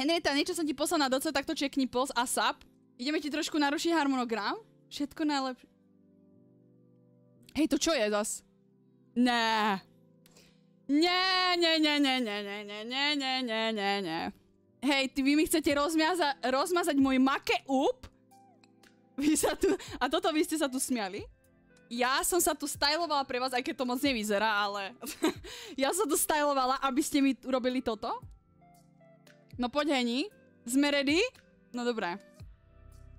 Henrieta, niečo som ti poslal na doce, tak to čekni ASAP. Ideme ti trošku narušiť harmonogram. Všetko najlepšie. Hej, to čo je zas? Né. Nie. Hej, vy mi chcete rozmazať môj make-up? Vy sa tu... A toto vy ste sa tu smiali? Ja som sa tu stylovala pre vás, aj keď to moc nevyzerá, ale... Ja som tu stylovala, aby ste mi urobili toto. No poď, Heni. Sme ready? No dobré.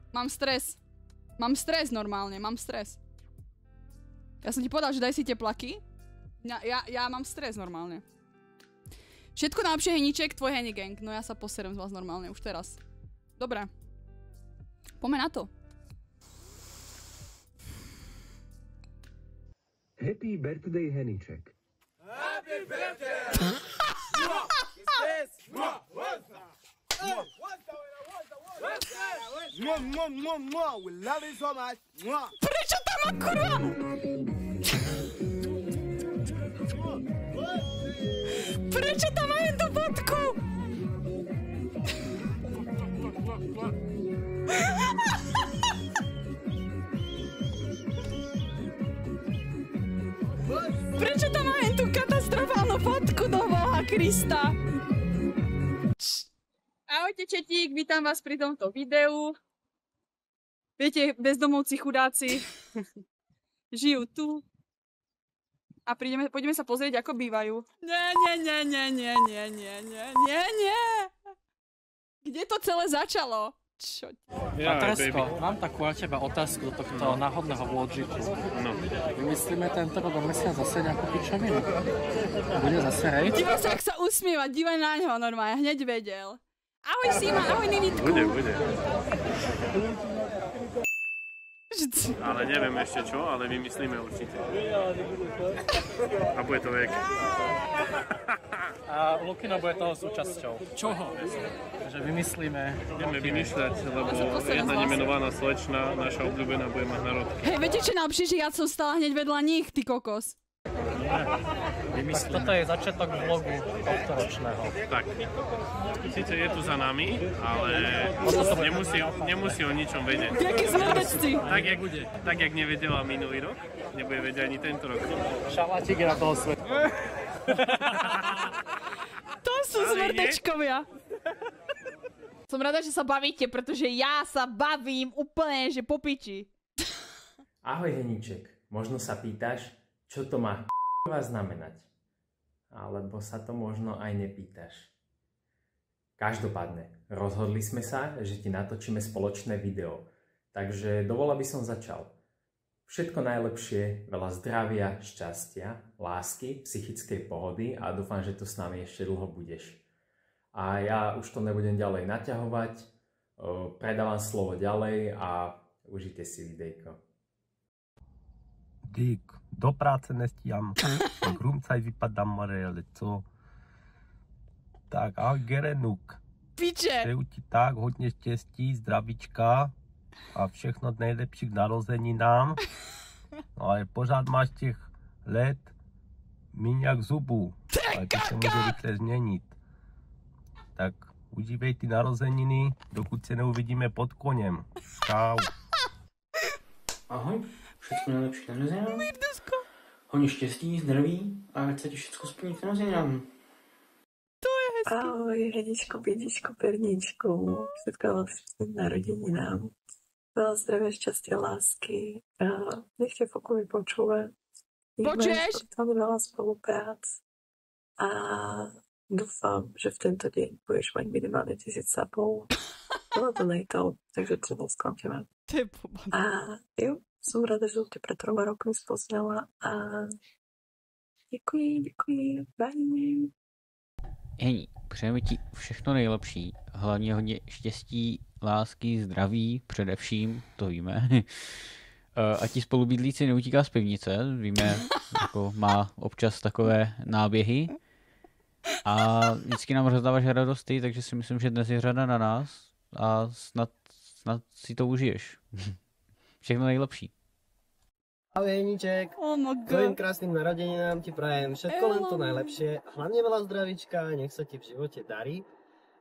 Mám stres. Mám stres normálne, mám stres. Ja som ti povedal, že daj si teplaky. Ja mám stres normálne. Všetko najlepšie, Heniček, tvoj Heni gang. No ja sa poserem z vás normálne, už teraz. Dobre. Poďme na to. Happy birthday, Heniček. Happy birthday! Prečo tam má kurva? Prečo tam má jednu bodku? Prečo tam má jednu katastrofálnu fotku do Boha Krista? Ahojte četík, vítam vás pri tomto videu. Viete, bezdomovci chudáci žijú tu. A poďme sa pozrieť, ako bývajú. Nie. Kde to celé začalo? Čo? Patresko, mám takú na teba otázku do tohto náhodného vlogžiku. No. Vymyslíme tento rok do mesiac zase nejakú pičovinu? Bude zase rejt? Dívaj sa, ak sa usmieva, dívaj na ňo normálne, hneď vedel. Ahoj Sima, ahoj Ninitku. Bude. Ale neviem ešte čo, ale vymyslíme určite. A bude to vek. A Lukino bude toho súčasťou. Čoho? Že vymyslíme. Ideme vymýšľať, lebo jedna nemenovaná slečna, naša obľúbená, bude mať narod. Hej, viete čo najlepšie, že ja som stala hneď vedľa nich, ty kokos. Toto je začiatok vlogu tohtoročného. Tak. Sice je tu za nami, ale nemusí o ničom vedieť. Jaký smrdečci. Tak, jak nevedela minulý rok, nebude vedieť ani tento rok. Šalátik je na toho sveta. To sú smrdečkovia. Som rada, že sa bavíte, pretože ja sa bavím úplne, že po piči. Ahoj Heniček, možno sa pýtaš, čo to má znamenať? Alebo sa to možno aj nepýtaš. Každopádne, rozhodli sme sa, že ti natočíme spoločné video. Takže dovol, aby som začal. Všetko najlepšie, veľa zdravia, šťastia, lásky, psychickej pohody a dúfam, že tu s nami ešte dlho budeš. A ja už to nebudem ďalej naťahovať, predávam slovo ďalej a užite si videjko. Dík, do práce nestíhám, krumcaj vypadám morele, co? Tak, ahoj Gerenuk. Piče. Přeju ti tak hodně štěstí, zdravíčka a všechno nejlepší k narozeninám. No ale pořád máš těch let míň jak zubů, ale to se může rychle změnit. Tak užívej ty narozeniny, dokud se neuvidíme pod koněm. Čau. Ahoj, všechno nejlepší k narozeninám. Hodně štěstí, zdraví a ať se ti všechno splní k narozeninám. Ahoj, Hedičko, Bídičko, Perničku, všetko vám narodeninám. Veľa zdravia, šťastia, lásky. Nech ťa Foku vypočúva. Počuješ? Tam veľa spoluprác. A dúfam, že v tento deň budeš mať minimálne 1000 sapov. Bolo to nejto, takže to bol skončené. A jo, som rada, že som ťa pred 3 rokmi spoznala a děkuji, bye. Hej, přejeme ti všechno nejlepší, hlavně hodně štěstí, lásky, zdraví, především, to víme. A ti spolubydlíci neutíká z pivnice, víme, jako má občas takové náběhy. A vždycky nám rozdáváš radosti, takže si myslím, že dnes je řada na nás a snad si to užiješ. Všechno nejlepší. Ahoj Heniček, tvojim krásnym narodeninám ti prajem všetko len to najlepšie, hlavne veľa zdravíčka, nech sa ti v živote darí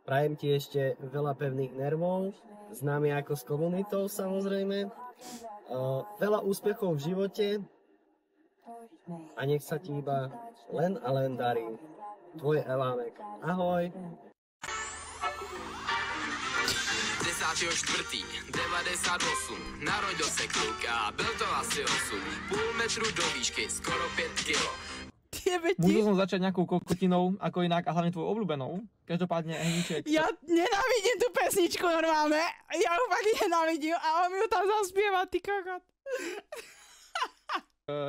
Prajem ti ešte veľa pevných nervov, známy ako s komunitou samozrejme. Veľa úspechov v živote a nech sa ti iba len a len darí. Tvoj Elámek. Ahoj. 10.4.98 narodil se kluk a byl to asi 8,5 metru do výšky, skoro 5 kilo. Musel som začať nejakou kokotinou, ako inak, a hlavne tvojou obľúbenou. Každopádne, Heníček. Ja nenávidím tú pesničku normálne. Ja ju fakt nenávidím a on mi ju tam zaspieva, ty kokot.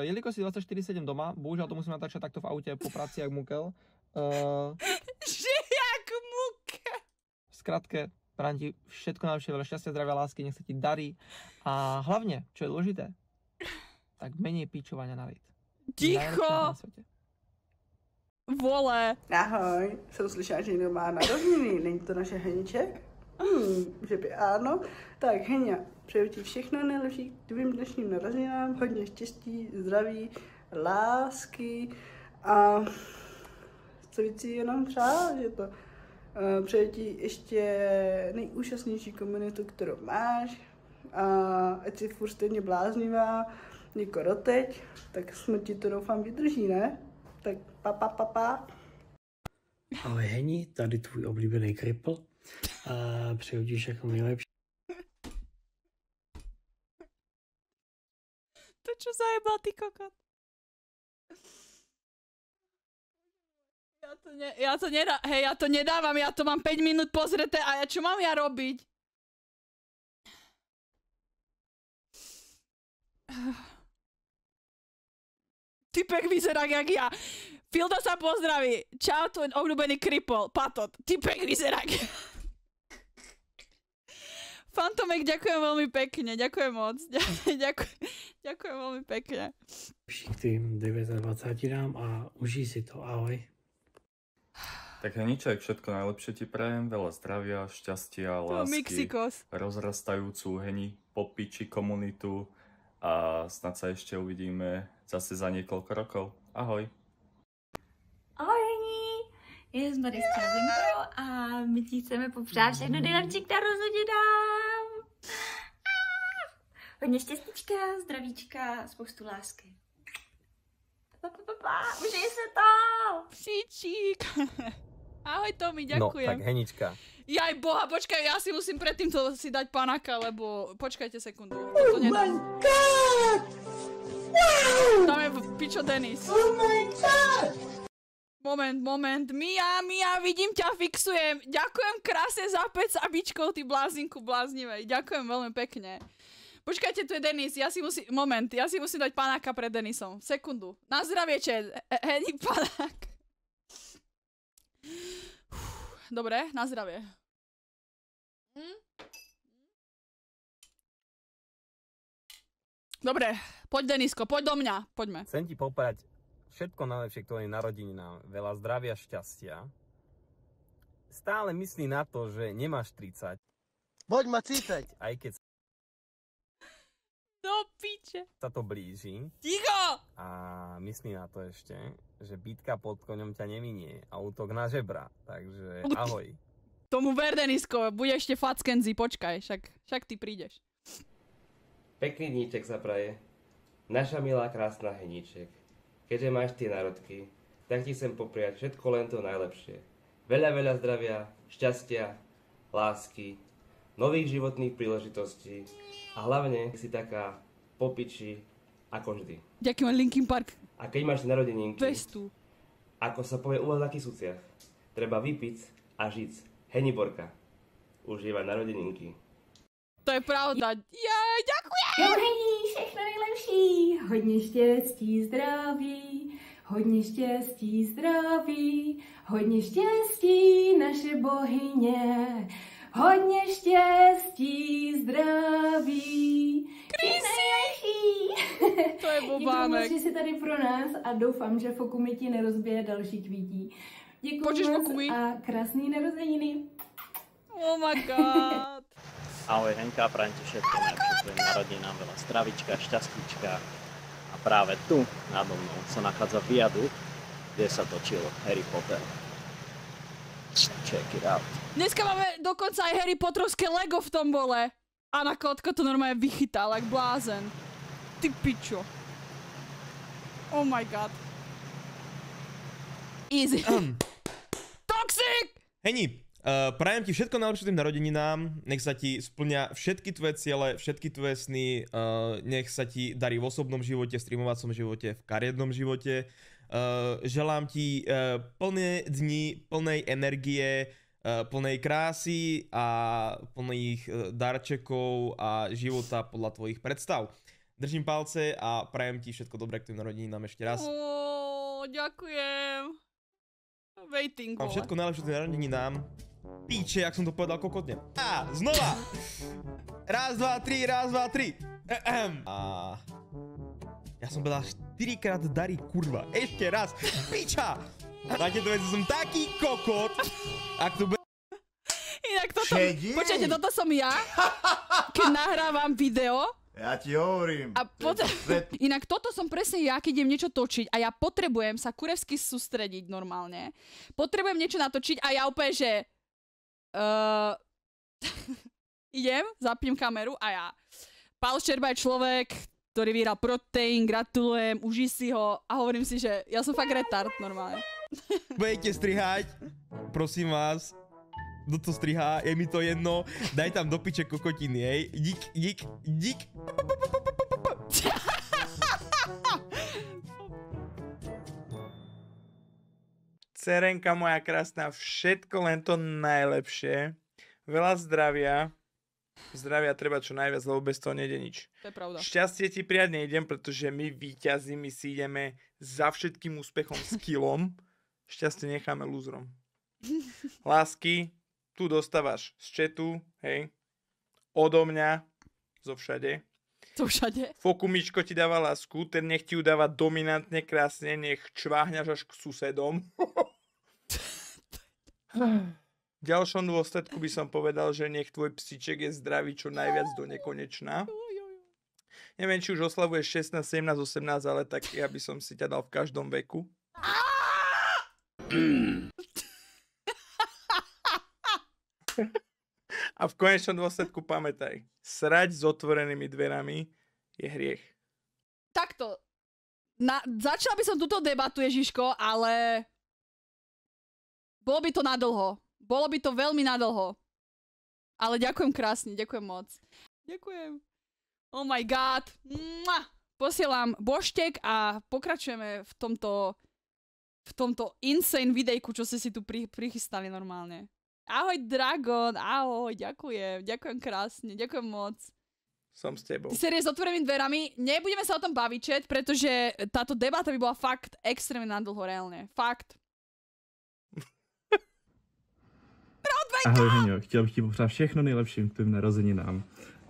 Jelikož si 24/7 doma, bohužiaľ to musím natáčať takto v aute po práci jak mukel. Že jak mukel? V skratke, prajem ti všetko najlepšie, veľa šťastia, zdravia, lásky, nech sa ti darí. A hlavne, čo je dôležité, tak menej pičovania na lid. Ticho! Vole. Ahoj, jsem slyšela, že někdo má narozeniny, není to naše Heníček? Že by ano. Tak Heňa, přeju ti všechno nejlepší k tvým dnešním narozeninám, hodně štěstí, zdraví, lásky a co víc si jenom přál, že to přeju ti ještě nejúžasnější komunitu, kterou máš a ať si furt stejně bláznivá, jako doteď, tak smrti to doufám vydrží, ne? Tak pa. Ahoj Heni, tady tvůj oblíbený kripl a přeju ti všechno nejlepší. To čo zajebal, ty kokot? Ja to nedávam, ja to mám 5 minút pozreté a ja čo mám ja robiť? Typek vyzerá jak ja. Filda sa pozdraví. Čau, tvoj obľúbený kripol. Patot. Typek vyzerá jak ja. Fantomek, ďakujem veľmi pekne. Ďakujem moc. Ďakujem veľmi pekne. K tým 29 a užij si to. Ahoj. Tak Heníček, všetko najlepšie ti prajem. Veľa zdravia, šťastia, lásky. Rozrastajúcu Heni popiči komunitu. A snad sa ešte uvidíme zase za niekoľko rokov. Ahoj. Ahoj Hení, já jsem tady s Čazenkou a my ti chceme popřát všechno nejlepší k narozeninám. Hodně štěstíčka, zdravíčka, spoustu lásky. Užij se to! Psíčík. Ahoj Tomi, ďakujem. No, tak Henička. Jaj boha, počkaj, ja si musím predtým to si dať panáka, lebo... Počkajte sekundu. Oh my god! Wow! Tam je pičo Denis. Oh my god! Moment. Mia, vidím ťa, fixujem. Ďakujem krásne za 5 sabičkov, ty blázinku bláznivej. Ďakujem veľmi pekne. Počkajte, tu je Denis, ja si musím dať panáka pred Denisom. Sekundu. Na zdravie, čet. Heni panák. Dobre, na zdravie. Dobre, poď Denisko, poď do mňa, poďme. Chcem ti poprať všetko najlepšie k tvojim narodeninám, veľa zdravia, šťastia. Stále myslí na to, že nemáš 30. Poď ma cípať. Aj keď do piče. Sa to blíži. Ticho! A myslí na to ešte, že bitka pod koňom ťa neminie a útok na žebra. Takže ahoj. Tomu ver, Denisko, bude ešte fackenzi, počkaj, však ty prídeš. Pekný dníček sa praje. Naša milá krásna Heníček. Keďže máš tie národky, tak ti chcem popriať všetko len to najlepšie. Veľa zdravia, šťastia, lásky, nových životných príležitostí a hlavne si taká popiči ako vždy. Ďakujem, Linkin Park. A keď máš narodeninky, Vestu. Ako sa povie u vás na Kysuciach, treba vypiť a žiť. Heniborka. Užívaj narodeninky. To je pravda. Jej, ďakujem! Jo, Hení, všechno nejlepší. Hodně štěstí, zdraví. Hodně štěstí, zdraví. Hodně štěstí, naše bohyně. Hodně štěstí, zdraví. Krysy! To je bobánek. Děkuji moc, že jsi tady pro nás a doufám, že Fokumi ti nerozbije další kvítí. Děkuji moc a krásný narozeniny. Oh my god. Ahoj Henka, prajem ti všetko najlepšie tvojim narodinám, veľa zdravíčka, šťastíčka. A práve tu, nado mnou, sa nachádza viadukt, kde sa točil Harry Potter. Check it out. Dneska máme dokonca aj Harry Potterovské Lego v tom bole. A na kotka to normálne vychytal, jak blázen. Ty pičo. Oh my god. Easy. Toxic! Heni, prajem ti všetko najlepšie tým narodeninám, nech sa ti splňa všetky tvoje ciele, všetky tvoje sny, nech sa ti darí v osobnom živote, v streamovacom živote, v kariérnom živote. Želám ti plné dni, plnej energie, plnej krásy a plných darčekov a života podľa tvojich predstav. Držím palce a prajem ti všetko dobré k tým narodeninám ešte raz. Ďakujem. Waiting, mám všetko najlepšie k tým narodeninám. Píče, jak som to povedal kokotne. A znova! Raz, dva, tri, raz, dva, tri. A ja som povedal 4-krát darí, kurva. Ešte raz. Piča! Takéto veci som taký kokot. Ak to bude... Inak toto... Počkajte, toto som ja, keď nahrávam video. Ja ti hovorím. A inak toto som presne ja, keď idem niečo točiť a ja potrebujem sa kurevsky sústrediť normálne. Potrebujem niečo natočiť a ja úplne, že... idem, zapnem kameru a ja... Pál Ščerba je človek, ktorý vyhral Protein, gratulujem, uži si ho a hovorím si, že ja som fakt retard normálne. Budete strihať, prosím vás. Kto to strihá, je mi to jedno. Daj tam do piče kokotiny, hej. Dík. Cerenka moja krásna, všetko len to najlepšie. Veľa zdravia. Zdravia treba čo najviac, lebo bez toho nejde nič. To je pravda. Šťastie ti prijať nejdem, pretože my víťazi, my si ideme za všetkým úspechom s kilom. Šťastie necháme lúzrom. Lásky, tu dostávaš z chatu, hej, odo mňa, zo všade. To všade? Fokumičko ti dáva lásku, ten nech ti ju dáva dominantne, krásne, nech čváhňaš až k susedom. V ďalšom dôsledku by som povedal, že nech tvoj psíček je zdravý čo najviac do nekonečna. Neviem, či už oslavuješ 16, 17, 18, ale tak ja by som si ťa dal v každom veku. A v konečnom dôsledku pamätaj, srať s otvorenými dverami je hriech. Takto. Začala by som túto debatu, Ježiško, ale bolo by to nadlho. Bolo by to veľmi nadlho. Ale ďakujem krásne, ďakujem moc. Ďakujem. Oh my god. Posielam boštek a pokračujeme v tomto insane videjku, čo ste si tu prichystali normálne. Ahoj Dragon, ahoj, ďakujem, ďakujem krásne, ďakujem moc. Som s tebou. Ty série s otvorenými dverami, nebudeme sa o tom baviť, chat, pretože táto debata by bola fakt extrémne nadlho, reálne. Fakt. Ahoj Heňo, chtěl bych ti popřát všechno nejlepší k tvým narozeninám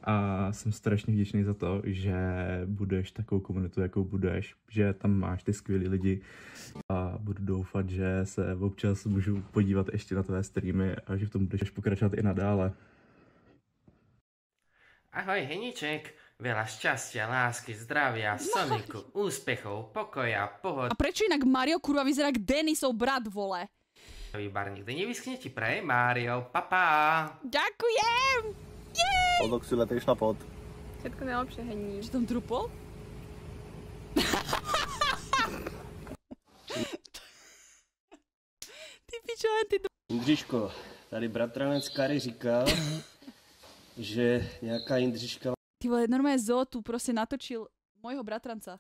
a jsem strašně vděčný za to, že budeš takovou komunitu, jakou budeš, že tam máš ty skvělý lidi a budu doufat, že se občas můžu podívat ještě na tvé streamy a že v tom budeš pokračovat i nadále. Ahoj Heniček, veľa šťastia, lásky, zdravia, Soniku, úspechov, pokoja, pohody. A prečo inak Mario kurva vyzerá jak Denisov brat, vole? Bar nikdy nevyskne ti praje Mario, papá. Ďakujem! Oldok si letíš na pod. Všetko najlepšie, Hení. Či tam trupol? Ty pičo, ty do... Jindřiško, tady bratranec Kary říkal, že nějaká Jindřiška... Ty vole, normálne Zo tu proste natočil môjho bratranca.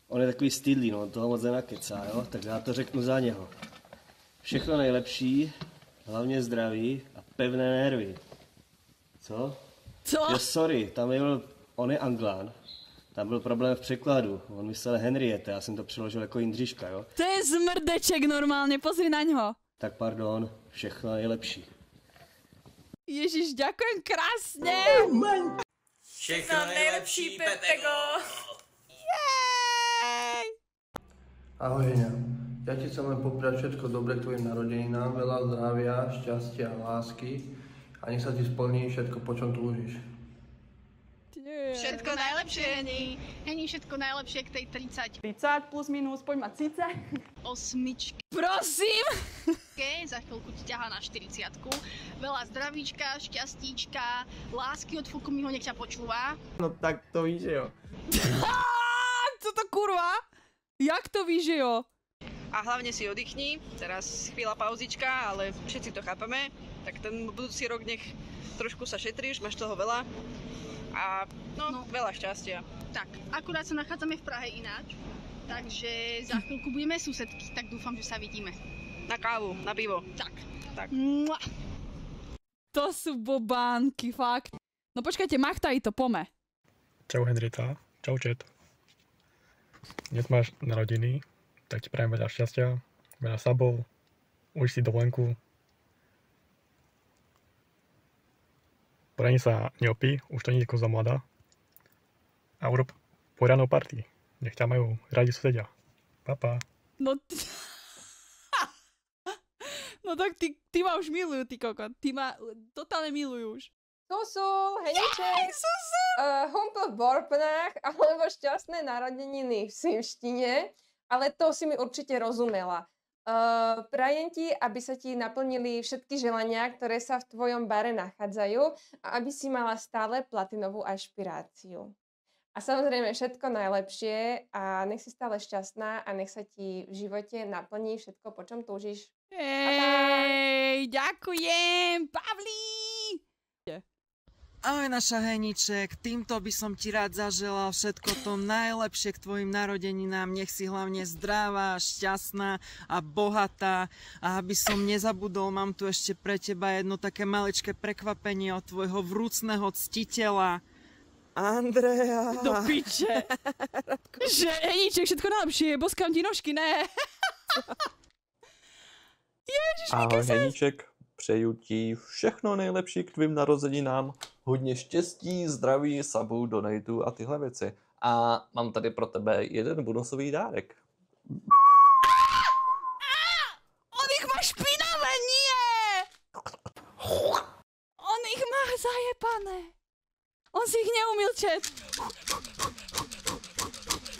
On je takový stydlý, no, toho moc nenakecá, jo? Tak já to řeknu za něho. Všechno nejlepší, hlavně zdraví a pevné nervy. Co? Co? Jo, sorry, tam byl, on je Anglán. Tam byl problém v překladu. On myslel Henriette, já jsem to přeložil jako Jindřiška, jo? To je zmrdeček normálne, pozri na ňo. Tak pardon, všechno nejlepší. Ježiš, ďakujem krásne. Všechno nejlepší, Petego. Jej! Ahoj, Heňa. Ja ti chcem len popriať všetko dobré k tvojim narodeninám, veľa zdravia, šťastia a lásky a nech sa ti splní všetko, po čom túžiš. Ty Všetko najlepšie, Heni. Heni, všetko najlepšie k tej 30. 30 plus minus, poď mať síce. 8. Prosím! Za chvíľku ti ťahá na 40-ku. Veľa zdravíčka, šťastíčka, lásky od Fukumiho, nech ťa počúva. No tak to víš, jo. Co to kurva? Jak to víš, že jo? A hlavne si oddychni, teraz chvíľa pauzička, ale všetci to chápeme, tak ten budúci rok nech trošku sa šetríš, máš toho veľa a no, veľa šťastia. Tak, akurát sa nachádzame v Prahe ináč, takže za chvíľku budeme susedky, tak dúfam, že sa vidíme. Na kávu, na pivo. Tak. Mua. To sú bobánky, fakt. No počkajte, Machtaj to, pome. Čau Henrita, čau Čet. Dnes máš narodiny, tak ti prajem veľa šťastia, veľa sabov, uj si dovolenku. Poradni sa neopí, už to nie je za mladá. A urob poriadnou party, nech ťa majú radi susedia. Pa. No tak ty ma už milujú, ty kokot. Ty ma totálne milujú už. Susul, Heniček, humpel v Borpnách, alebo šťastné narodeniny v simštine, ale to si mi určite rozumela. Prajem ti, aby sa ti naplnili všetky želania, ktoré sa v tvojom bare nachádzajú a aby si mala stále platinovú ašpiráciu. A samozrejme všetko najlepšie a nech si stále šťastná a nech sa ti v živote naplní všetko, po čom túžiš. Hej, ďakujem, Pavlí! Ahoj naša Heniček, týmto by som ti rád zaželal všetko to najlepšie k tvojim narodeninám, nech si hlavne zdravá, šťastná a bohatá a aby som nezabudol, mám tu ešte pre teba jedno také maličké prekvapenie od tvojho vrúcneho ctiteľa. Andrea. Do piče. Že Heniček, všetko najlepšie, boskám ti nožky, ne? Ahoj Heniček, přeju ti všechno nejlepší k tvým narozeninám, hodně štěstí, zdraví, sabů, donatů a tyhle věci. A mám tady pro tebe jeden bonusový dárek. On ich má špinavé, nie! On ich má zajebané. On si ich neumil čet.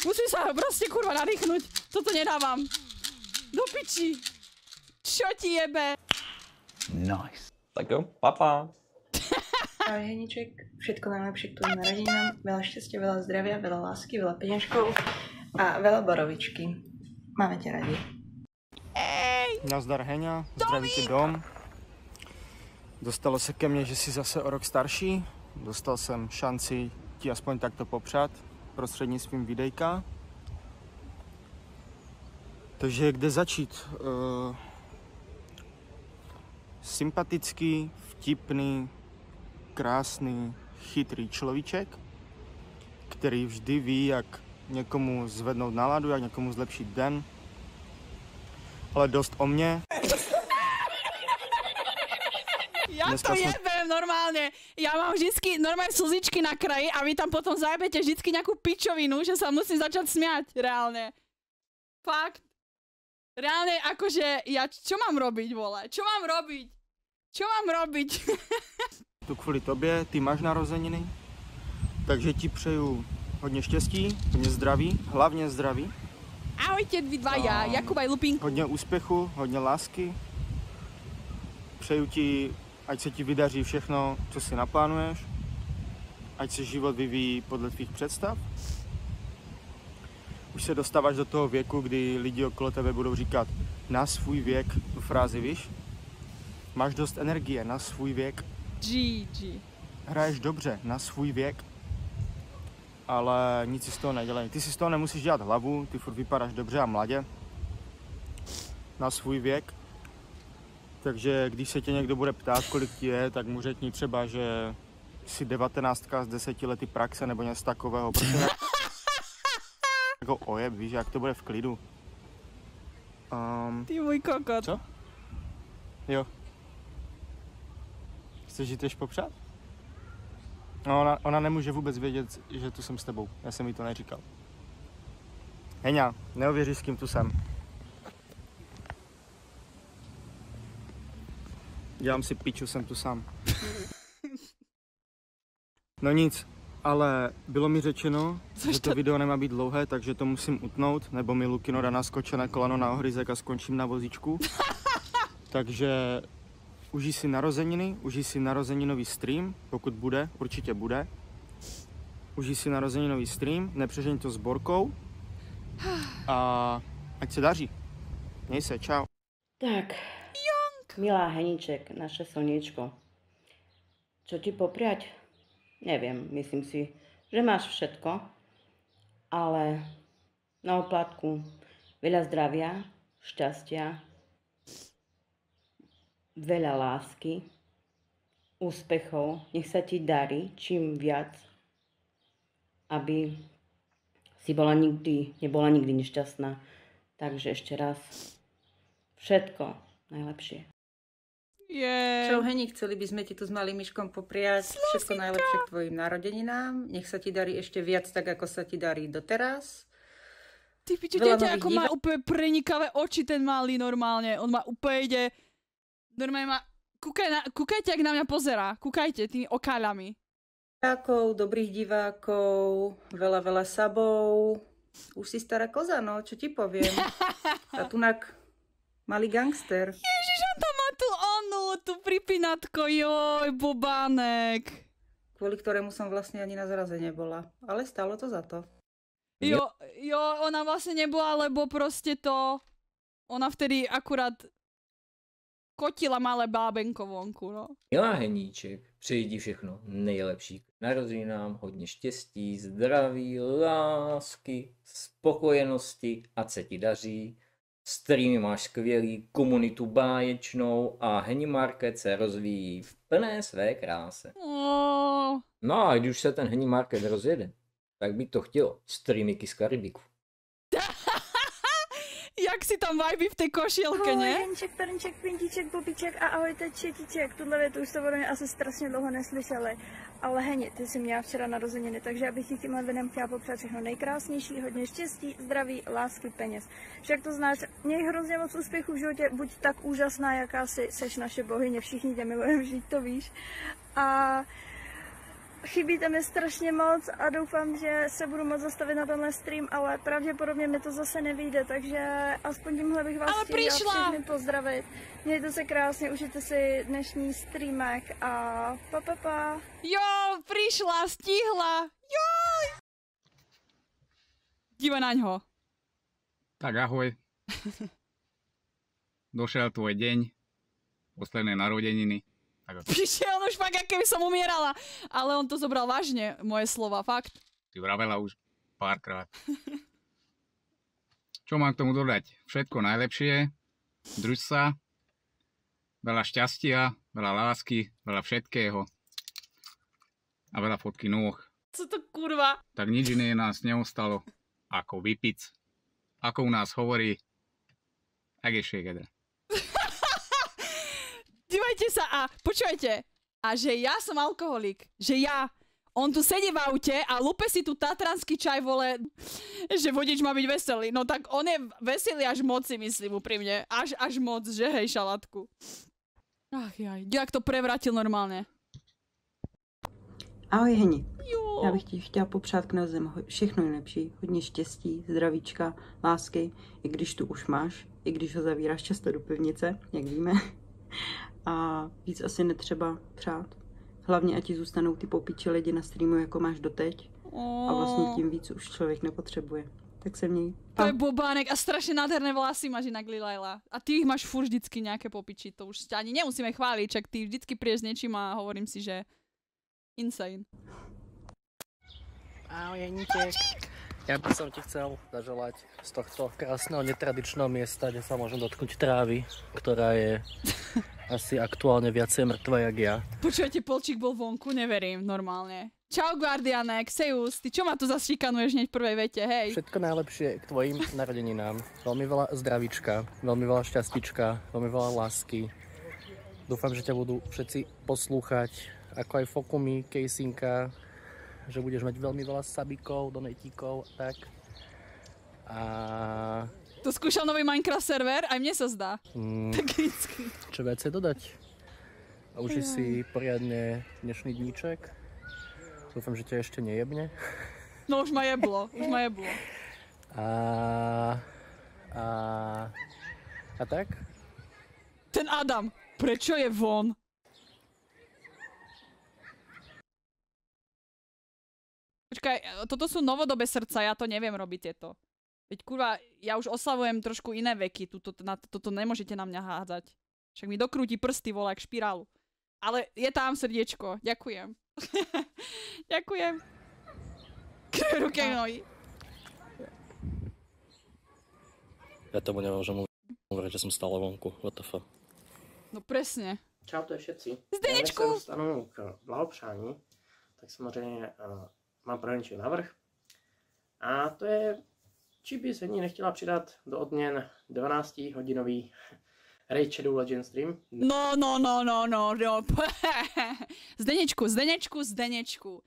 Musím sa proste kurva nadýchnuť. Toto nedávam. Do piči. Čo ti jebe? Nice. Tak jo, papa. Ahoj Heniček, všetko najlepšie k tvojim narodinám, veľa šťastia, veľa zdravia, veľa lásky, veľa peňažkov a veľa borovičky. Máme ťa radi. Nazdar Heňa, zdraví tě dom. Dostalo se ke mně, že jsi zase o rok starší. Dostal jsem šanci ti aspoň takto popřát prostřednictvím videjka. Takže kde začít? Sympatický, vtipný, krásný, chytrý človíček, který vždy ví, jak někomu zvednout náladu, jak někomu zlepšit den. Ale dost o mně. Ja to jebem normálne. Ja mám vždycky normálne slzičky na kraji a vy tam potom zajebete vždycky nejakú pičovinu, že sa musím začať smiať. Reálne. Fakt. Reálne akože ja čo mám robiť, vole? Čo mám robiť? Čo mám robiť? Tu kvůli tobě, ty máš narozeniny, takže ti přeju hodně štěstí, hodně zdraví, hlavně zdraví. Ahojte vy dvaja, Jakub aj Lupínku. Hodně úspěchu, hodně lásky. Přeju ti, ať se ti vydaří všechno, co si naplánuješ. Ať se život vyvíjí podle tvých představ. Už se dostáváš do toho věku, kdy lidi okolo tebe budou říkat na svůj věk, tu frázi, víš? Máš dost energie na svůj věk. GG. Hraješ dobře na svůj věk, ale nic si z toho nedělej. Ty si z toho nemusíš dělat hlavu, ty furt vypadáš dobře a mladě na svůj věk. Takže když se tě někdo bude ptát, kolik ti je, tak mu řekni třeba, že jsi 19 z 10 lety praxe nebo něco takového. Prostě jako ojeb, víš, jak to bude v klidu. Ty můj kokot. Co? Jo. Chceš jít tež popřát? No, ona nemůže vůbec vědět, že tu jsem s tebou. Já jsem jí to neříkal. Heňa, neuvěříš, s kým tu jsem. Dělám si piču, jsem tu sám. No nic, ale bylo mi řečeno, že to video nemá být dlouhé, takže to musím utnout, nebo mi Lukinora naskoče na koleno na ohryzek a skončím na vozíčku. Takže užij si narozeniny, užij si narozeninový stream, pokud bude, určitě bude. Užij si narozeninový stream, nepřežeň to s Borkou a ať se daří. Měj se, čau. Tak, milá Heniček, naše slniečko, čo ti popriať? Neviem, myslím si, že máš všetko, ale na oplátku veľa zdravia, šťastia, veľa lásky, úspechov, nech sa ti darí čím viac, aby si nebola nikdy nešťastná. Takže ešte raz, všetko najlepšie. Čau Heni, chceli by sme ti tu s malým myškom popriať všetko najlepšie k tvojim narodeninám. Nech sa ti darí ešte viac tak, ako sa ti darí doteraz. Ty piču, dieťa, ako má úplne prenikavé oči ten malý normálne. On má úplne ide... Normálne má... Kúkajte, ak na mňa pozerá. Kúkajte tými okáľami. Dobrých divákov, veľa sabov. Už si stará koza, no, čo ti poviem. A tunak malý gangster. Ježiš, on tam má tú pripínatko, joj, bobánek. Kvôli ktorému som vlastne ani na zraze nebola. Ale stalo to za to. Jo, ona vlastne nebola, lebo proste to... Ona vtedy akurát kotila malé bábenko vonku, no. Milá Heníček, přeji ti všechno nejlepší k narozeninám, hodně štěstí, zdraví, lásky, spokojenosti, ať se ti daří. Streamy máš skvělý, komunitu báječnou a Henny Market se rozvíjí v plné své kráse. No a když se ten Henny Market rozjede, tak by to chtělo streamiky z Karibiku. Jak si tam vibe v tej košielke, ne? Henček, Perníček, Pintíček, Bobíček a ahojte Četíček. Tuhle větu už to ode mě asi strašně dlouho neslyšeli. Ale Heni, ty jsi měla včera narozeniny, takže já bych ti tímhle dnem chtěla popřát všechno nejkrásnější, hodně štěstí, zdraví, lásky, peněz. Však to znáš, měj hrozně moc úspěchů v životě, buď tak úžasná, jaká seš naše bohyně, všichni tě milujeme, žít to víš. A chybíte mi strašně moc a doufám, že se budu moc zastavit na tenhle stream, ale pravděpodobně mi to zase nevyjde, takže aspoň tímhle bych vás chtěla všechny pozdravit. Mějte se krásně, užijte si dnešní streamek a pa. Jo, prišla, stihla, joj! Dívaj naňho. Tak ahoj. Došiel tvoj deň, posledné narodeniny. Prišiel už fakt, aké by som umierala. Ale on to zobral vážne, moje slova, fakt. Ty vravela už párkrát. Čo mám k tomu dodať? Všetko najlepšie, druž sa, veľa šťastia, veľa lásky, veľa všetkého a veľa fotky nôh. Co to kurva? Tak nič iné nás neostalo ako vypic. Ako u nás hovorí, ak je šegedra. Dívajte sa a počujete. A že ja som alkoholik. Že ja. On tu sedí v aute a lupe si tu tatranský čaj, vole, že vodič má byť veselý. No tak on je veselý až moc, si myslím úprimne. Až moc, že hej, šalátku. Ach jaj, jak to prevrátil normálne. Ahoj Heni. Jo. Já bych ti chtěla popřát k narozeninám všechno nejlepší, hodně štěstí, zdravíčka, lásky, i když tu už máš, i když ho zavíráš často do pivnice, jak víme. A víc asi netřeba přát. Hlavně ať ti zůstanou ty popíči lidi na streamu, jako máš doteď. A vlastně tím víc už člověk nepotřebuje. Tak se měj. To je bobánek a strašne nádherné vlasy máš inak, Lilajla. A ty ich máš furt vždycky nejaké popiči. To už ani nemusíme chváliť, čak ty vždycky prídeš s niečím a hovorím si, že insane. Ahoj Jeníček. Ja by som ti chcel zaželať z tohto krásneho netradičného miesta, kde sa môžem dotknúť trávy, ktorá je asi aktuálne viacej mŕtva jak ja. Počujete, Polčík bol vonku, neverím, normálne. Čau, Guardianek, Sejus, ty čo ma tu zase šikanuješ hneď v prvej vete, hej? Všetko najlepšie k tvojim narodeninám. Veľmi veľa zdravíčka, veľmi veľa šťastíčka, veľmi veľa lásky. Dúfam, že ťa budú všetci poslúchať, ako aj Fokumi, Kejsinka, že budeš mať veľmi veľa sabíkov, donetíkov, tak. A... To skúšal nový Minecraft server, aj mne sa zdá. Tak vždycky. Čo viacej dodať? A uži si poriadne dnešný dníček. Dúfam, že ťa ešte nejebne. No už ma jeblo, už ma jeblo. A tak? Ten Adam, prečo je von? Počkaj, toto sú novodobé srdca, ja to neviem robiť tieto. Veď kurva, ja už oslavujem trošku iné veky, toto nemôžete na mňa hádzať. Však mi dokrúti prsty, volá, jak špirálu. Ale je tam srdiečko, ďakujem. Ďakujem. Ruky a nohy. Ja tomu nemôžem uveriť, že som stále vonku. What the fuck? No presne. Čaute všetci. Zdenečku! Ja sa dostanú k blahopřání, tak samozřejmě mám pro něčí navrh. A to je, či by se ní nechtěla přidat do odměn 12-hodinový Raid Shadow Legends stream. No. Zdenečku.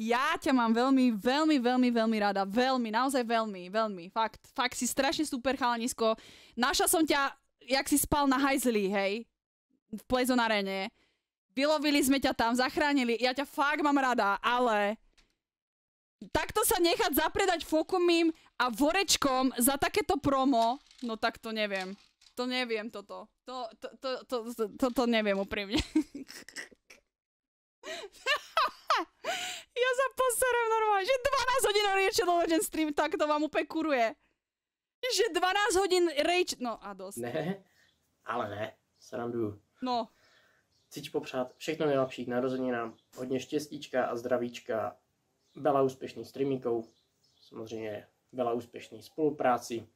Ja ťa mám veľmi rada. Naozaj veľmi. Fakt si strašne super chalanisko. Našla som ťa, jak si spal na hajzli, hej? V Playzone Arene. Vylovili sme ťa tam, zachránili. Ja ťa fakt mám rada, ale takto sa nechať zapredať Fokumím a Vorečkom za takéto promo, no tak to neviem. To neviem toto. To neviem úprimne. Ja sa poserem normálne, že 12 hodín Raid Shadow Legends stream, tak to vám úplne kuruje. Že 12 hodín Raid... No a dosť. Ne, ale ne, sranduju. No. Chci ti popřát všechno nejlepší k narozeninám, hodně štěstíčka a zdravíčka, veľa úspěšných streamíkov, samozřejmě veľa úspěšných spolupráci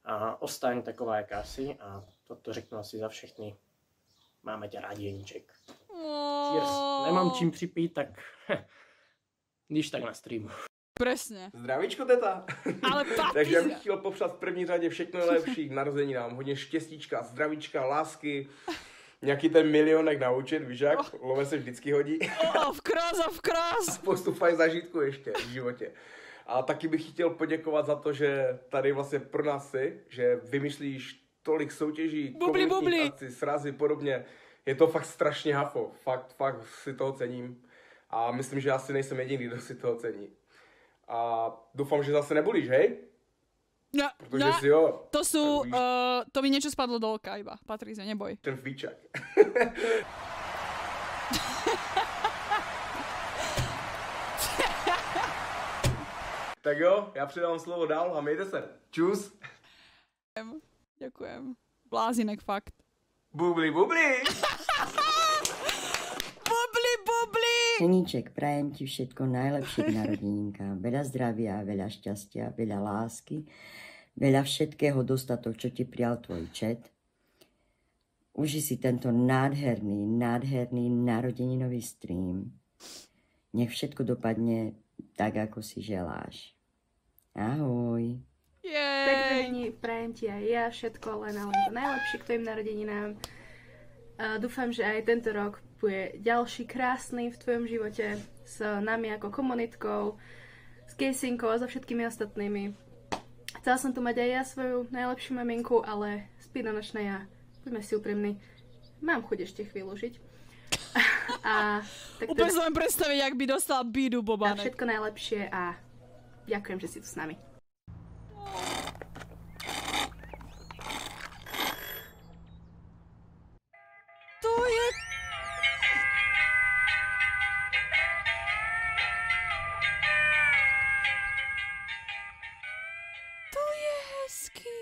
a ostaň taková, jaká jsi a toto řeknu asi za všechny. Máme tě rádi, Jeníček. Cheers. Nemám čím připít, tak když tak na streamu. Presne. Zdravíčko, teta. Ale papi. Takže já bych chtěl popřát v první řadě všechno nejlepší k narozeninám. Hodně štěstíčka, zdravíčka, lásky, nějaký ten milionek na účet, víš jak? Love se vždycky hodí. Of course. A spoustu fajn zážitků ještě v životě. A taky bych chtěl poděkovat za to, že tady vlastně pro nás jsi, že vymýšlíš tolik soutěží, komunitních akcí, srazy, podobně. Je to fakt strašně hafo, fakt si toho cením. A myslím, že asi nejsem jediný, kdo si toho cení. A doufám, že zase nebudíš, hej? No, protože si jo. To sú, to mi niečo spadlo do oka iba, Patrice, neboj. Ten fíčak. Tak jo, já předávám slovo dál a mějte se. Čus. Ďakujem. Blázinek, fakt. Bubli. Jeníček, prajem ti všetko najlepšie k narodeninkám. Veľa zdravia, veľa šťastia, veľa lásky, veľa všetkého dostatok, čo ti prijal tvoj chat. Uži si tento nádherný narodeninový stream. Nech všetko dopadne tak, ako si želáš. Ahoj. Takže Heni, prajem ti aj ja všetko, len to najlepšie k tvojim narodeninám. Dúfam, že aj tento rok bude ďalší krásny v tvojom živote s nami ako komunitkou, s Kejsinkou a so všetkými ostatnými. Chcela som tu mať aj ja svoju najlepšiu maminku, ale spínonočná ja, buďme si úprimní, mám chuť ešte chvíľu žiť. Úplne sa len predstaviť, jak by dostal bídu Bobánek. Všetko najlepšie a ďakujem, že si tu s nami. To je hezký.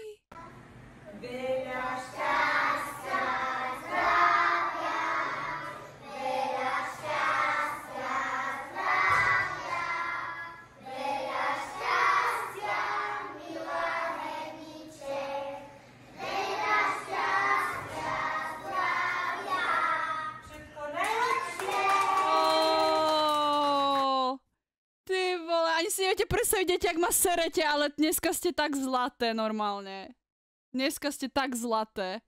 Veľa šťastia, zdravia, veľa šťastia, zdravia, veľa šťastia, milá Heniček, veľa šťastia, zdravia, všetko najlepšie. Ty vole, ani si neviete predstaviť, deti, ak ma serete, ale dneska ste tak zlaté normálne. Dneska ste tak zlaté.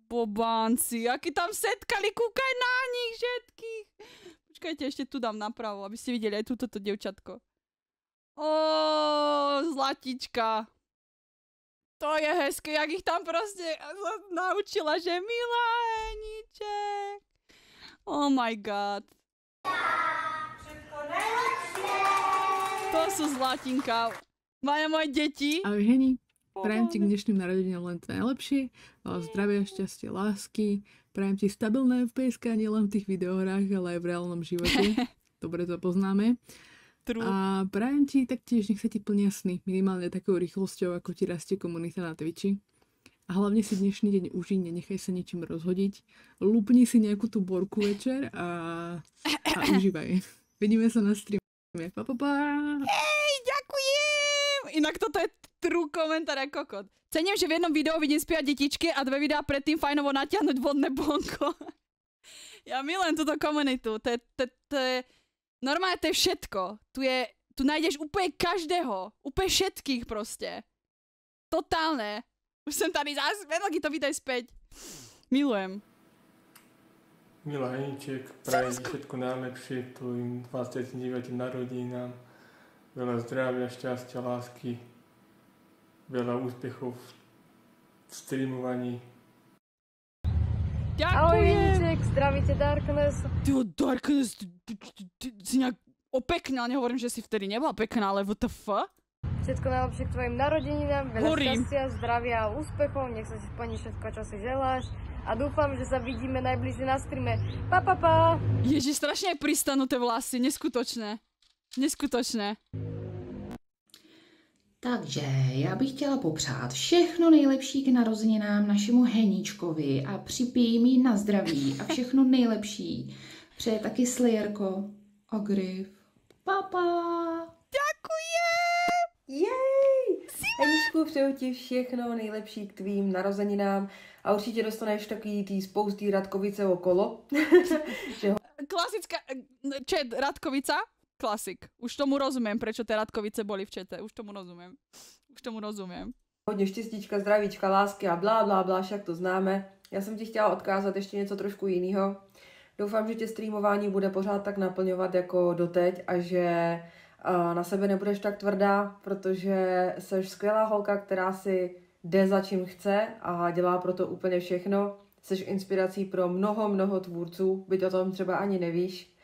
Bobánci, aký tam setkali, kúkaj na nich všetkých. Počkajte, ešte tu dám napravo, aby ste videli aj túto dievčatko. Zlatička. To je hezké, jak ich tam proste naučila, že milá Heniček. Oh my god. To sú zlatinka. Maja, moje deti. Ahoj Heni, prajem ti k dnešným narodeninám len to najlepšie. Zdravia, šťastie, lásky. Prajem ti stabilné FPS-ka nielen v tých videohrách, ale aj v reálnom živote. Dobre to poznáme. True. A prajem ti taktiež, nech sa ti plnia sny. Minimálne takou rýchlosťou, ako ti rastie komunita na Twitchi. A hlavne si dnešný deň užij, nenechaj sa ničím rozhodiť. Lúpni si nejakú tú borku večer a užívaj. Vidíme sa na streame. Pa, pa, pa. Hej, ďakujem! Inak toto je true komentár ako kokot. Cením, že v jednom videu vidím spievať detičky a 2 videá predtým fajnovo natiahnuť vodné bonko. Ja milujem túto komunitu. To je... Normálne to je všetko. Tu nájdeš úplne každého. Úplne všetkých proste. Totálne. Už som tady zás, veľký to video späť. Milujem. Milá Heniček, prajem ti všetko najlepšie k tvojim 29 narodeninám. Veľa zdravia, šťastia, lásky. Veľa úspechov v streamovaní. Ahoj Heniček, zdraví te Darkness. Ty Darkness, ty si nejak opekná, nehovorím, že si vtedy nebola pekná, ale WTF? Všetko najlepšie k tvojim narodeninám, veľa šťastia, zdravia a úspechov, nech sa ti splní všetko, čo si želáš. A dúfam, že sa vidíme najbližšie na streame. Pa, pa, pa! Ježi, strašne aj pristanuté vlasy, neskutočné. Neskutočné. Takže já bych chtěla popřát všechno nejlepší k narozeninám našemu Heničkovi a připijím jí na zdraví a všechno nejlepší. Přeje taky Slayerko, Ogriv, papa. Ďakujem! Jej! Heničku, přeju ti všechno nejlepší k tvým narozeninám a určitě dostaneš takový tý spoustý Radkovice okolo. Klasická, čet, Radkovica? Klasik. Už tomu rozumiem, prečo tie Radkovice boli v čete. Už tomu rozumiem. Už tomu rozumím. Hodně štěstíčka, zdravíčka, lásky a blá, blá, blá, však to známe. Já jsem ti chtěla odkázat ještě něco trošku jiného. Doufám, že tě streamování bude pořád tak naplňovat jako doteď a že na sebe nebudeš tak tvrdá, protože jsi skvělá holka, která si jde za čím chce a dělá pro to úplně všechno. Jsi inspirací pro mnoho tvůrců, byť o tom třeba ani nevíš.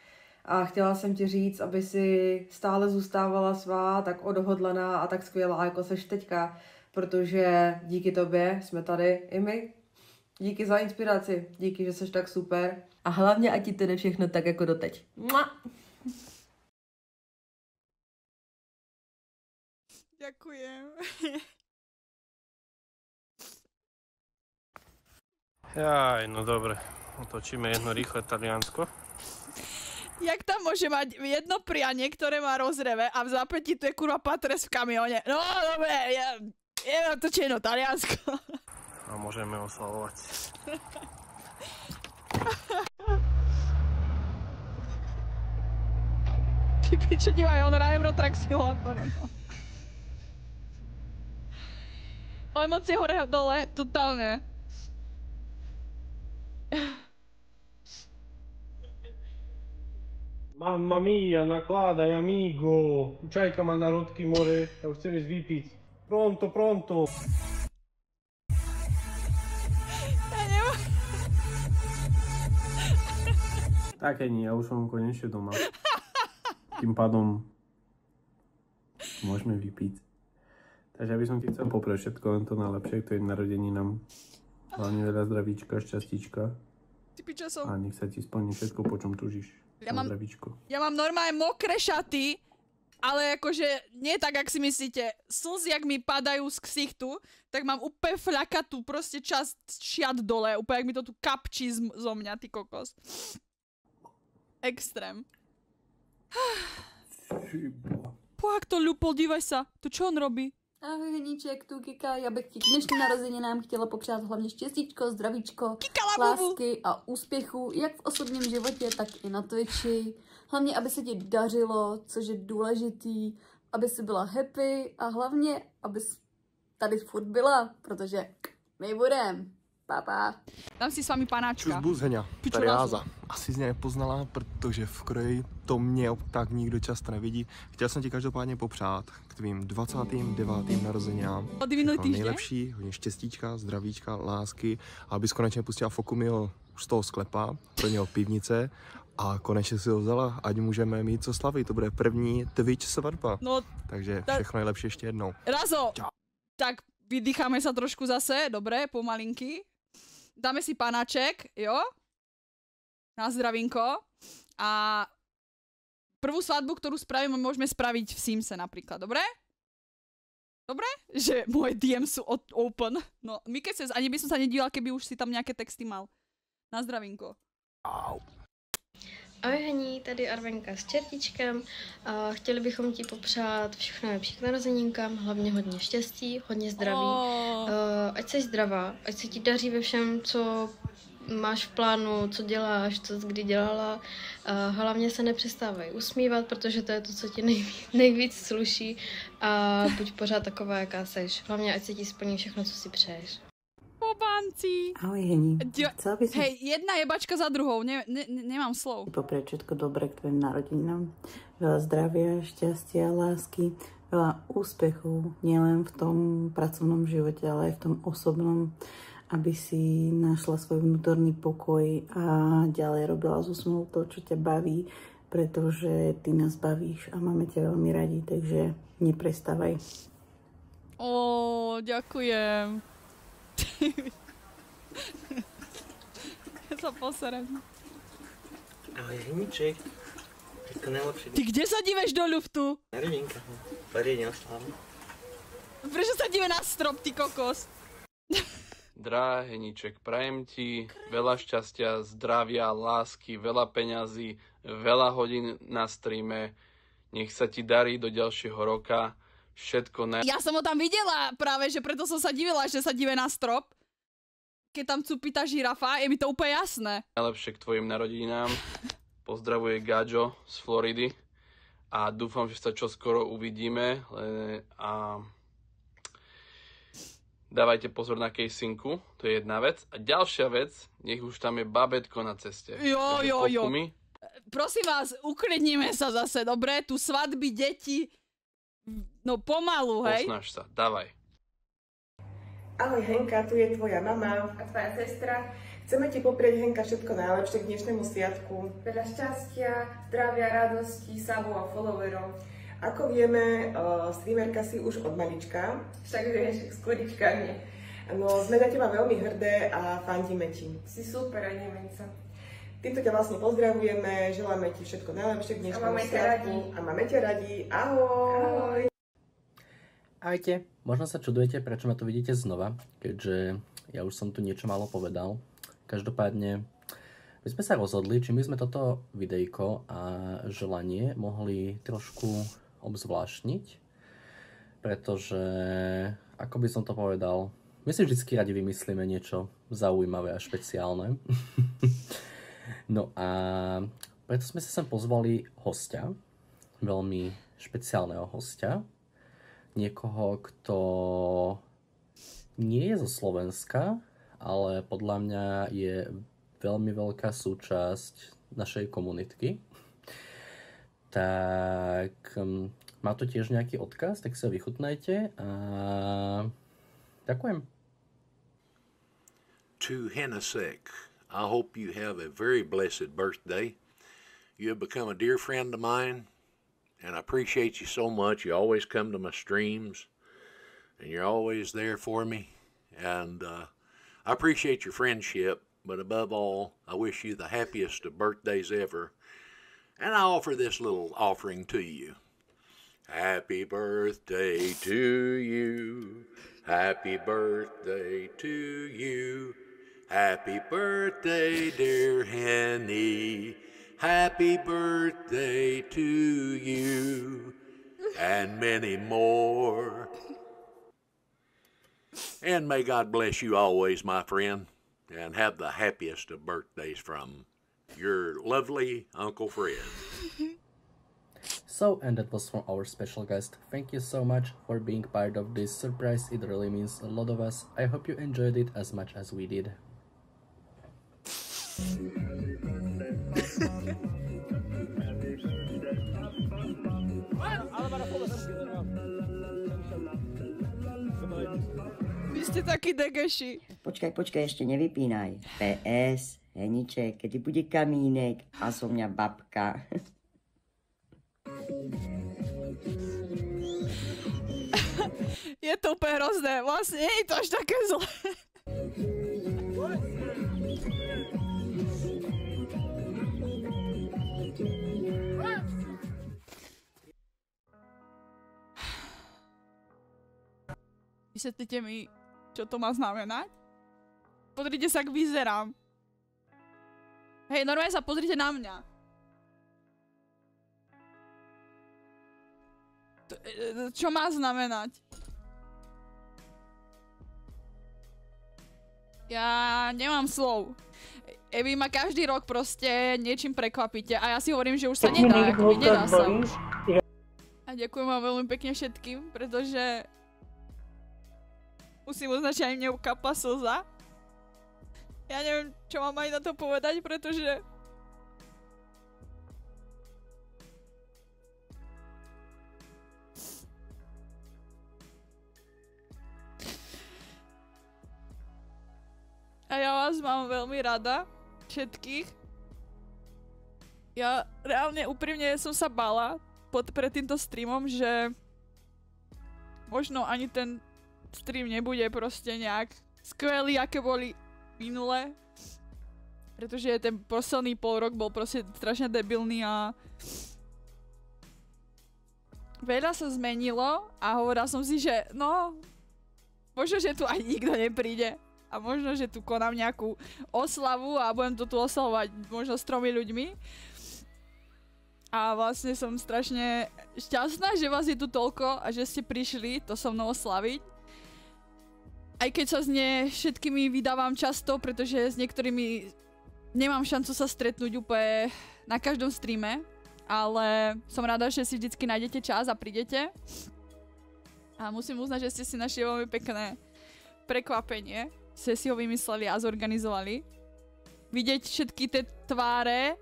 A chtěla jsem ti říct, aby si stále zůstávala svá, tak odhodlaná a tak skvělá, jako seš teďka, protože díky tobě jsme tady i my. Díky za inspiraci, díky, že seš tak super. A hlavně, ať ti to jde všechno tak jako doteď. Mua! Ďakujem. Jaj, no dobre. Otočíme jedno rýchle Taliansko. Jak tam môže mať jedno prianie, ktoré má rozreve a v zápäti tu je kurva patres v kamióne. No dobre, je to jedno Taliansko. A môžeme oslavovať. Ty piče, dívaj, on na Eurotrack Simulator. O emócie hore dole, totálne. Mamma mia, nakládaj, amigo. Čajka má na rudky more, ja už chcem ísť vypiť. Pronto, pronto. Tak nie, ja už som konečne doma. Tým pádom môžeme vypiť. Takže ja by som ti chcel poprieť všetko len to najlepšie k tvojim narodeninám. Hlavne veľa zdravíčka, šťastíčka. A nech sa ti splní všetko, po čom tužíš. Ja mám normálne mokré šaty, ale akože nie tak, ak si myslíte. Slzy, jak mi padajú z ksichtu, tak mám úplne fľakatú proste časť šiat dole. Úplne, jak mi to tu kapčí zo mňa, ty kokos. Extrém. Pohák to ľupol, dívaj sa. To čo on robí? Ahoj Heniček, tu Kika, já bych ti k dnešním narozeninám chtěla popřát hlavně štěstíčko, zdravíčko, lásky a úspěchu, jak v osobním životě, tak i na Twitchi. Hlavně, aby se ti dařilo, což je důležitý, aby si byla happy a hlavně, aby tady furt byla, protože my budem. Papa. Dám si s vámi panáčka. Čus Buzheňa, tady Jáza. Asi jsi mě nepoznala, protože v kroji to mě tak nikdo často nevidí. Chtěl jsem ti každopádně popřát k tvým 29. narozeninám. Nejlepší, hodně štěstíčka, zdravíčka, lásky a abys konečně pustila Fokumio z toho sklepa, pro něho pivnice a konečně si ho vzala, ať můžeme mít co slavit. To bude první Twitch svatba. No, takže všechno nejlepší ještě jednou. Razo, tak vydýcháme sa trošku zase, dobre, pomalinky. Dáme si panáček, jo? Na zdravinko. A prvú svadbu, ktorú spravíme, môžeme spraviť v Simse napríklad, dobre? Dobre? Že moje DM sú open. No, Mikese, ani by som sa nedívala, keby už si tam nejaké texty mal. Na zdravinko. Ahoj Hení, tady Arvenka s čertičkem. Chtěli bychom ti popřát všechno nejlepší k narozenínkám, hlavně hodně štěstí, hodně zdraví. Ať jsi zdravá, ať se ti daří ve všem, co máš v plánu, co děláš, co kdy dělala. Hlavně se nepřestávaj usmívat, protože to je to, co ti nejvíc sluší. A buď pořád taková, jaká seš. Hlavně, ať se ti splní všechno, co si přeješ. Pobanci. Ahoj Hení. Hej, jedna jebačka za druhou, nemám slov. Poprieť všetko dobré k tvojim narodeninám. Veľa zdravia, šťastia, lásky, veľa úspechov, nielen v tom pracovnom živote, ale aj v tom osobnom, aby si našla svoj vnútorný pokoj a ďalej robila z úsmevom to, čo ťa baví, pretože ty nás bavíš a máme ťa veľmi radi, takže neprestávaj. Ďakujem. Ja sa poserem. Ahoj Heniček, všetko najlepšie. Ty kde sa díveš do ľuftu? Na rodinka, poriadne oslávu. Prečo sa díve na strop, ty kokos? Drahá Heniček, prajem ti veľa šťastia, zdravia, lásky, veľa peňazí, veľa hodín na streame. Nech sa ti darí do ďalšieho roka. Všetko Ja som ho tam videla práve, že preto som sa divila, že sa dive na strop. Keď tam cupí tá žirafa, je mi to úplne jasné. Najlepšie k tvojim narodinám. Pozdravuje Gajo z Floridy. A dúfam, že sa čoskoro uvidíme. A dávajte pozor na casinku, to je jedna vec. A ďalšia vec, nech už tam je babetko na ceste. Jo. Prosím vás, uklidníme sa zase, dobre? Tu svadby, deti. No pomalu, hej? Posnaž sa, dávaj. Ahoj Henka, tu je tvoja mama a tvoja sestra. Chceme ti poprieť, Henka, všetko najlepšie k dnešnému sviatku. Veľa šťastia, zdravia, radosti, sabov a followerov. Ako vieme, streamerka si už od malička. Však vieš, skladička nie. No, sme na teba veľmi hrdé a fandíme ti. Si super, aj Nemenca. Týmto ťa vlastne pozdravujeme, želáme ti všetko najlepšie k dnešnému sviatku. A máme ťa radi. Ahoj! Ahojte. Možno sa čudujete, prečo ma tu vidíte znova, keďže ja už som tu niečo málo povedal. Každopádne, my sme sa rozhodli, či my sme toto videjko a želanie mohli trošku obzvláštniť, pretože, ako by som to povedal, my si vždy radi vymyslíme niečo zaujímavé a špeciálne. No a preto sme sa sem pozvali hostia, veľmi špeciálneho hostia, niekoho, kto nie je zo Slovenska, ale podľa mňa je veľmi veľká súčasť našej komunitky. Tak má to tiež nejaký odkaz, tak si ho vychutnajte a ďakujem. To Hennesek, I hope you have a very blessed birthday. You have become a dear friend of mine, and I appreciate you so much. You always come to my streams, and you're always there for me. And I appreciate your friendship, but above all, I wish you the happiest of birthdays ever. And I offer this little offering to you. Happy birthday to you. Happy birthday to you. Happy birthday, dear Henny. Happy birthday to you. And many more. And may God bless you always, my friend. And have the happiest of birthdays from your lovely Uncle Fred. So, and that was from our special guest. Thank you so much for being part of this surprise. It really means a lot of us. I hope you enjoyed it as much as we did. Vy ste takí degeši. Počkaj, ešte nevypínaj. PS, Heniček, kedy bude kamínek a zo mňa babka. Je to úplne hrozné, vlastne nie je to až také zlé. Vysvetlite mi, čo to má znamenať? Pozrite sa, ak vyzerám. Hej, normálne sa pozrite na mňa. Čo má znamenať? Ja nemám slov. Vy ma každý rok proste niečím prekvapíte a ja si hovorím, že už sa nedá, akoby nedá sa už. A ďakujem vám veľmi pekne všetkým, pretože musím uznať, že aj mne ukapla slza. Ja neviem, čo mám aj na to povedať, pretože a ja vás mám veľmi rada, všetkých. Ja reálne úprimne som sa bála pred týmto streamom, že možno ani ten stream nebude proste nejak skvelý, aké boli minule. Pretože ten posledný pol rok bol proste strašne debilný a veľa sa zmenilo a hovorila som si, že no, možno, že tu aj nikto nepríde. A možno, že tu konám nejakú oslavu a budem to tu oslavovať možno s 3 ľuďmi. A vlastne som strašne šťastná, že vás je tu toľko a že ste prišli to so mnou oslaviť. Aj keď sa s všetkými vydávam často, pretože s niektorými nemám šancu sa stretnúť úplne na každom streame. Ale som rada, že si vždycky nájdete čas a prídete. A musím uznať, že ste si našli veľmi pekné prekvapenie. Ste si ho vymysleli a zorganizovali. Vidieť všetky tie tváre,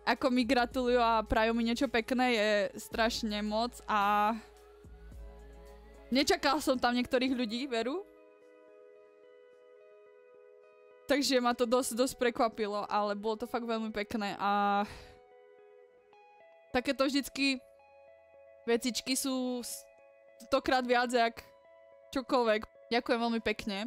ako mi gratulujú a prajú mi niečo pekné, je strašne moc a nečakal som tam niektorých ľudí, veru. Takže ma to dosť prekvapilo, ale bolo to fakt veľmi pekné a takéto vždycky vecičky sú 100-krát viac jak čokoľvek. Ďakujem veľmi pekne.